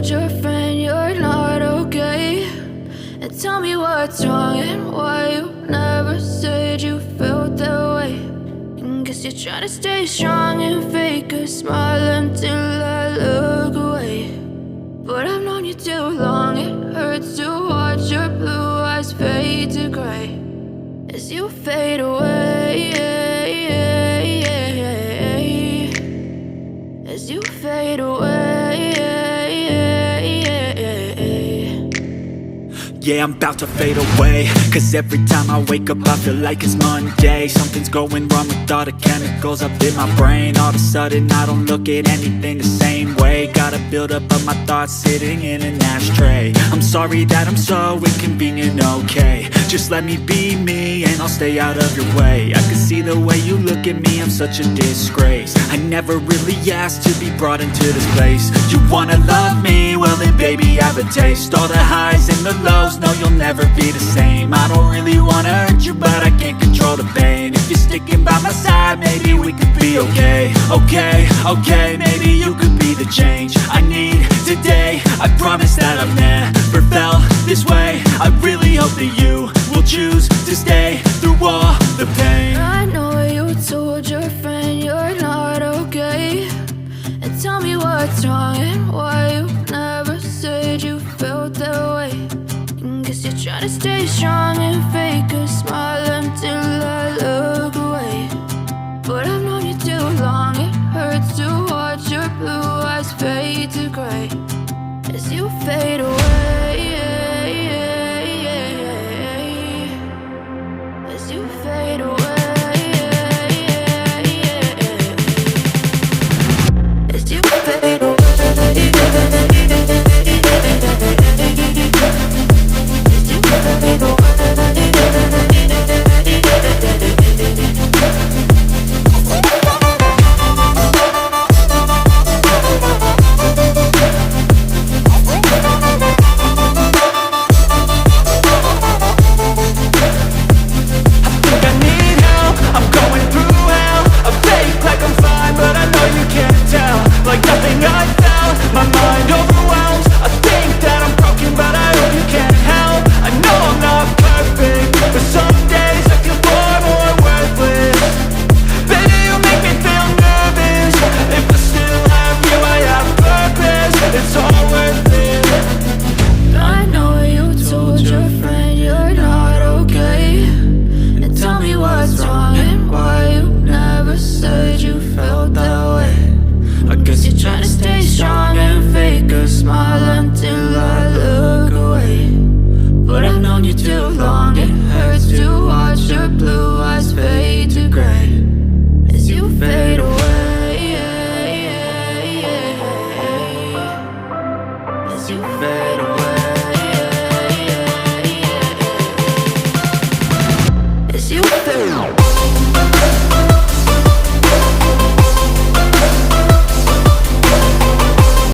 told your friend you're not okay? And tell me what's wrong and why you never said you felt that way. And guess you're trying to stay strong and fake a smile until I look away. But I've known you too long, it hurts to watch your blue eyes fade to gray as you fade away, as you fade away. Yeah, I'm about to fade away, cause every time I wake up I feel like it's Monday. Something's going wrong with all the chemicals up in my brain. All of a sudden I don't look at anything the same way. Got a buildup of my thoughts sitting in an ashtray. I'm sorry that I'm so inconvenient, okay? Just let me be me and I'll stay out of your way. I can see the way you look at me, I'm such a disgrace. I never really asked to be brought into this place. You wanna love me? Well then baby have a taste. All the highs and the lows, no, you'll never be the same. I don't really wanna hurt you, but I can't control the pain. If you're sticking by my side, maybe we could be okay. Okay, maybe you could be the change I need today. I promise that I've never felt this way. I really hope that you will choose to stay through all the pain. I know you told your friend you're not okay. And tell me what's wrong and why you never said you felt that way. Guess you're trying to stay strong and fake a smile until I look away. But I've known you too long, it hurts to watch your blue eyes fade to gray as you fade away, as you fade away, as you fade away. As you fade away.